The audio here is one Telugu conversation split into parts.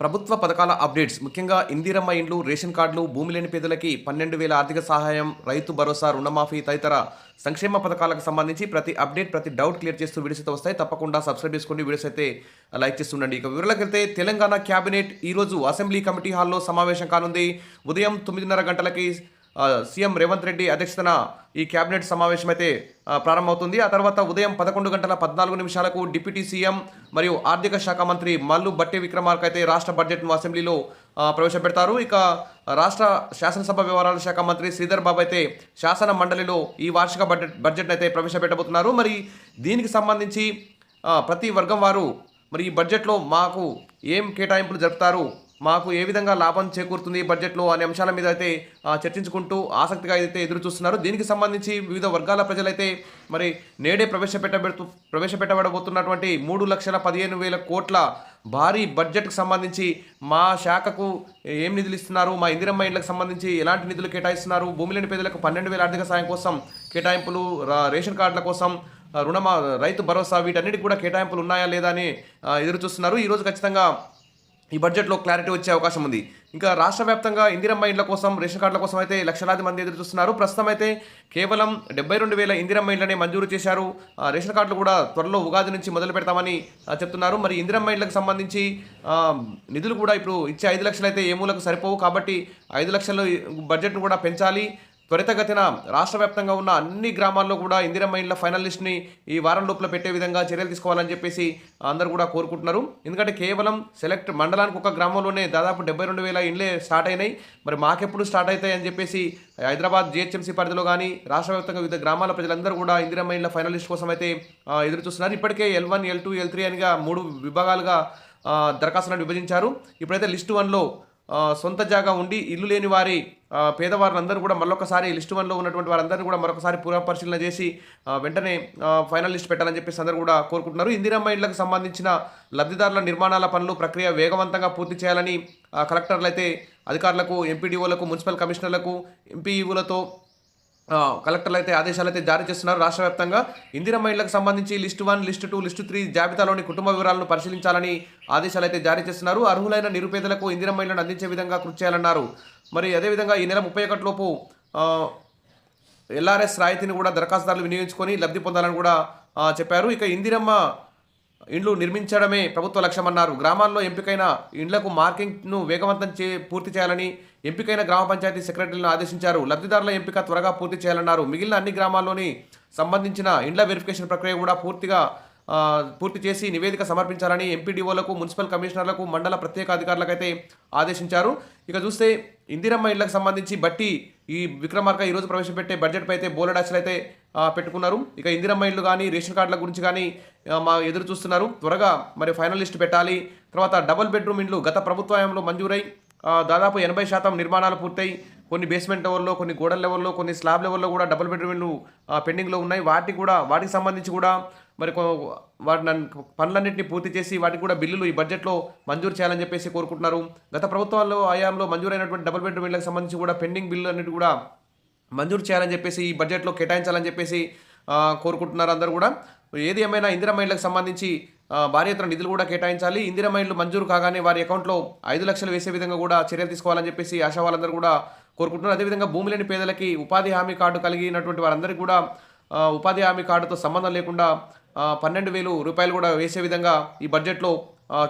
ప్రభుత్వ పథకాల అప్డేట్స్ ముఖ్యంగా ఇందిరమ్మ ఇండ్లు, రేషన్ కార్డులు, భూమి లేని పేదలకి 12,000 ఆర్థిక సహాయం, రైతు భరోసా, రుణమాఫీ తదితర సంక్షేమ పథకాలకు సంబంధించి ప్రతి అప్డేట్, ప్రతి డౌట్ క్లియర్ చేస్తూ వీడియోస్ అయితే వస్తాయి. తప్పకుండా సబ్స్క్రైబ్ చేసుకోండి, వీడియోస్ అయితే లైక్ చేస్తుండండి. ఇక వివరాలకు వెళ్తే తెలంగాణ క్యాబినెట్ ఈరోజు అసెంబ్లీ కమిటీ హాల్లో సమావేశం కానుంది. ఉదయం 9:30 గంటలకి సీఎం రేవంత్ రెడ్డి అధ్యక్షతన ఈ కేబినెట్ సమావేశం అయితే ప్రారంభమవుతుంది. ఆ తర్వాత ఉదయం 11:14 డిప్యూటీ సీఎం మరియు ఆర్థిక శాఖ మంత్రి మల్లు బట్టి విక్రమార్క అయితే రాష్ట్ర బడ్జెట్ను అసెంబ్లీలో ప్రవేశపెడతారు. ఇక రాష్ట్ర శాసనసభ వ్యవహారాల శాఖ మంత్రి శ్రీధర్ బాబు అయితే శాసన మండలిలో ఈ వార్షిక బడ్జెట్ అయితే ప్రవేశపెట్టబోతున్నారు. మరి దీనికి సంబంధించి ప్రతి వర్గం వారు మరి ఈ బడ్జెట్లో మాకు ఏం కేటాయింపులు జరుపుతారు, మాకు ఏ విధంగా లాభం చేకూరుతుంది బడ్జెట్లో అనే అంశాల మీద అయితే ఆసక్తిగా అయితే ఎదురు చూస్తున్నారు. దీనికి సంబంధించి వివిధ వర్గాల ప్రజలైతే మరి నేడే ప్రవేశపెట్టబడబోతున్నటువంటి 3,15,000 కోట్ల భారీ బడ్జెట్కి సంబంధించి మా శాఖకు ఏం నిధులు ఇస్తున్నారు, మా ఇందిరమ్మ ఇండ్లకు సంబంధించి ఎలాంటి నిధులు కేటాయిస్తున్నారు, భూమి లేని పేదలకు 12,000 ఆర్థిక సాయం కోసం కేటాయింపులు, రేషన్ కార్డుల కోసం రైతు భరోసా, వీటన్నిటికి కూడా కేటాయింపులు ఉన్నాయా లేదా అని ఎదురు చూస్తున్నారు. ఈరోజు ఖచ్చితంగా ఈ బడ్జెట్లో క్లారిటీ వచ్చే అవకాశం ఉంది. ఇంకా రాష్ట్ర వ్యాప్తంగా ఇందిరమ్మ ఇండ్ల కోసం, రేషన్ కార్డుల కోసం అయితే లక్షలాది మంది ఎదురు చూస్తున్నారు. ప్రస్తుతం అయితే కేవలం 72,000 ఇందిరమ్మ ఇండ్లనే మంజూరు చేశారు. రేషన్ కార్డులు కూడా త్వరలో ఉగాది నుంచి మొదలు పెడతామని చెప్తున్నారు. మరి ఇందిరమ్మ ఇండ్లకు సంబంధించి నిధులు కూడా ఇప్పుడు ఇచ్చే 5 లక్షలు అయితే ఏ మూలకు సరిపోవు కాబట్టి 5 లక్షలు బడ్జెట్ను కూడా పెంచాలి. త్వరితగతిన రాష్ట్ర వ్యాప్తంగా ఉన్న అన్ని గ్రామాల్లో కూడా ఇందిరమ్మ ఇండ్ల ఫైనల్ లిస్ట్ని ఈ వారం లోపల పెట్టే విధంగా చర్యలు తీసుకోవాలని చెప్పేసి అందరూ కూడా కోరుకుంటున్నారు. ఎందుకంటే కేవలం సెలెక్ట్ మండలానికి ఒక గ్రామంలోనే దాదాపు 72,000 ఇండ్లే స్టార్ట్ అయినాయి. మరి మాకెప్పుడు స్టార్ట్ అవుతాయి అని చెప్పేసి హైదరాబాద్ జిహెచ్ఎంసీ పరిధిలో కానీ రాష్ట్ర వ్యాప్తంగా వివిధ గ్రామాల ప్రజలందరూ కూడా ఇందిరమ్మ ఇండ్ల ఫైనల్ లిస్ట్ కోసం అయితే ఎదురు చూస్తున్నారు. ఇప్పటికే L1, L2, L3 అనిగా 3 విభాగాలుగా దరఖాస్తులను విభజించారు. ఇప్పుడైతే లిస్టు 1లో సొంత జాగా ఉండి ఇల్లు లేని వారి పేదవారందరూ కూడా మరొకసారి లిస్టు 1లో ఉన్నటువంటి వారందరినీ కూడా మరొకసారి పునఃపరిశీలన చేసి వెంటనే ఫైనల్ లిస్ట్ పెట్టాలని చెప్పేసి అందరూ కూడా కోరుకుంటున్నారు. ఇందిరమ్మ ఇండ్లకు సంబంధించిన లబ్ధిదారుల నిర్మాణాల పనులు ప్రక్రియ వేగవంతంగా పూర్తి చేయాలని కలెక్టర్లు అయితే అధికారులకు, ఎంపీడీఓలకు, మున్సిపల్ కమిషనర్లకు, ఎంపీఈఓలతో కలెక్టర్లు అయితే ఆదేశాలు అయితే జారీ చేస్తున్నారు. రాష్ట్ర వ్యాప్తంగా ఇందిరమ్మ ఇండ్లకు సంబంధించి లిస్టు 1, లిస్టు 2, లిస్టు 3 జాబితాలోని కుటుంబ వివరాలను పరిశీలించాలని ఆదేశాలు అయితే జారీ చేస్తున్నారు. అర్హులైన నిరుపేదలకు ఇందిరమ్మ ఇండ్లను అందించే విధంగా కృషి చేయాలన్నారు. మరి అదేవిధంగా ఈ నెల 31 లోపు LRS రాయితీని కూడా దరఖాస్తుదారులు వినియోగించుకొని లబ్ధి పొందాలని కూడా చెప్పారు. ఇక ఇందిరమ్మ ఇండ్లు నిర్మించడమే ప్రభుత్వ లక్ష్యమన్నారు. గ్రామాల్లో ఎంపికైన ఇండ్లకు మార్కింగ్ను వేగవంతం పూర్తి చేయాలని ఎంపికైన గ్రామ పంచాయతీ సెక్రటరీలను ఆదేశించారు. లబ్ధిదారుల ఎంపిక త్వరగా పూర్తి చేయాలన్నారు. మిగిలిన అన్ని గ్రామాల్లోని సంబంధించిన ఇండ్ల వెరిఫికేషన్ ప్రక్రియ కూడా పూర్తి చేసి నివేదిక సమర్పించాలని ఎంపీడీఓలకు, మున్సిపల్ కమిషనర్లకు, మండల ప్రత్యేక అధికారులకు అయితే ఆదేశించారు. ఇక చూస్తే ఇందిరమ్మ ఇళ్లకు సంబంధించి బట్టి ఈ విక్రమార్క ఈరోజు ప్రవేశపెట్టే బడ్జెట్పై అయితే బోలెడాచలు అయితే పెట్టుకున్నారు. ఇక ఇందిరమ్మ ఇళ్ళు కానీ, రేషన్ కార్డుల గురించి కానీ ఎదురు చూస్తున్నారు. త్వరగా మరి ఫైనల్ లిస్ట్ పెట్టాలి. తర్వాత డబుల్ బెడ్రూమ్ ఇండ్లు గత ప్రభుత్వంలో మంజూరై దాదాపు 80% నిర్మాణాలు పూర్తయి కొన్ని బేస్మెంట్ లెవెల్లో, కొన్ని గోడల లెవెల్లో, కొన్ని స్లాబ్ లెవెల్లో కూడా డబుల్ బెడ్రూమ్ ఇండ్లు పెండింగ్లో ఉన్నాయి. వాటికి సంబంధించి కూడా మరి వాటి పనులన్నింటినీ పూర్తి చేసి వాటికి కూడా బిల్లులు ఈ బడ్జెట్లో మంజూరు చేయాలని చెప్పేసి కోరుకుంటున్నారు. గత ప్రభుత్వాల్లో హయాంలో మంజూరైనటువంటి డబుల్ బెడ్రూమ్ ఇళ్లకు సంబంధించి కూడా పెండింగ్ బిల్లు అన్నిటి కూడా మంజూరు చేయాలని చెప్పేసి ఈ బడ్జెట్లో కేటాయించాలని చెప్పేసి కోరుకుంటున్నారు అందరూ కూడా. ఏది ఏమైనా ఇందిరమ్మ ఇళ్లకు సంబంధించి భారీ ఎత్తున నిధులు కూడా కేటాయించాలి. ఇందిరమ్మ ఇళ్ళు మంజూరు కాగానే వారి అకౌంట్లో 5 లక్షలు వేసే విధంగా కూడా చర్యలు తీసుకోవాలని చెప్పేసి ఆశా వాళ్ళందరూ కూడా కోరుకుంటున్నారు. అదేవిధంగా భూమి లేని పేదలకి ఉపాధి హామీ కార్డు కలిగినటువంటి వారందరికీ కూడా ఉపాధి హామీ కార్డుతో సంబంధం లేకుండా 12,000 రూపాయలు కూడా వేసే విధంగా ఈ బడ్జెట్లో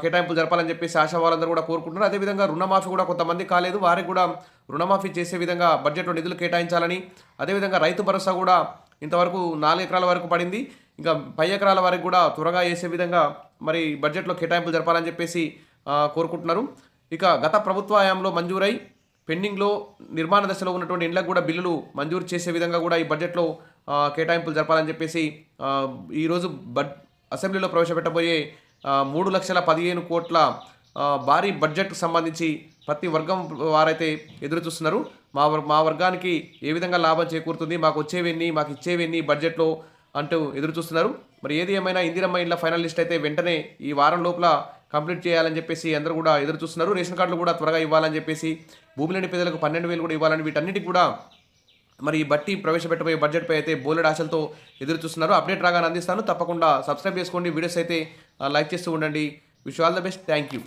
కేటాయింపులు జరపాలని చెప్పేసి ఆశా వాళ్ళందరూ కూడా కోరుకుంటున్నారు. అదేవిధంగా రుణమాఫీ కూడా కొంతమంది కాలేదు, వారికి కూడా రుణమాఫీ చేసే విధంగా బడ్జెట్లో నిధులు కేటాయించాలని, అదేవిధంగా రైతు భరోసా కూడా ఇంతవరకు 4 ఎకరాల వరకు పడింది, ఇంకా 10 ఎకరాల వరకు కూడా త్వరగా వేసే విధంగా మరి బడ్జెట్లో కేటాయింపులు జరపాలని చెప్పేసి కోరుకుంటున్నారు. ఇక గత ప్రభుత్వ హయాంలో మంజూరై పెండింగ్లో నిర్మాణ దశలో ఉన్నటువంటి ఇండ్లకు కూడా బిల్లులు మంజూరు చేసే విధంగా కూడా ఈ బడ్జెట్లో కేటాయింపులు జరపాలని చెప్పేసి ఈరోజు అసెంబ్లీలో ప్రవేశపెట్టబోయే 3,15,000 కోట్ల భారీ బడ్జెట్కు సంబంధించి ప్రతి వర్గం వారైతే ఎదురు చూస్తున్నారు. మా వర్గానికి ఏ విధంగా లాభం చేకూరుతుంది, మాకు వచ్చేవన్నీ, మాకు ఇచ్చేవన్నీ బడ్జెట్లో అంటూ ఎదురు చూస్తున్నారు. మరి ఏది ఏమైనా ఇందిరమ్మ ఇండ్ల ఫైనల్ లిస్ట్ అయితే వెంటనే ఈ వారం లోపల కంప్లీట్ చేయాలని చెప్పేసి అందరూ కూడా ఎదురు చూస్తున్నారు. రేషన్ కార్డులు కూడా త్వరగా ఇవ్వాలని చెప్పేసి, భూమి లేని పేదలకు 12,000 కూడా ఇవ్వాలని, వీటన్నిటికి కూడా మరి బట్టి ప్రవేశపెట్టబోయే బడ్జెట్పై అయితే బోలెడ్ ఆశలతో ఎదురు చూస్తున్నారు. అప్డేట్ రాగానే అందిస్తాను. తప్పకుండా సబ్స్క్రైబ్ చేసుకోండి, వీడియోస్ అయితే లైక్ చేస్తూ ఉండండి. Wish all the best. Thank you.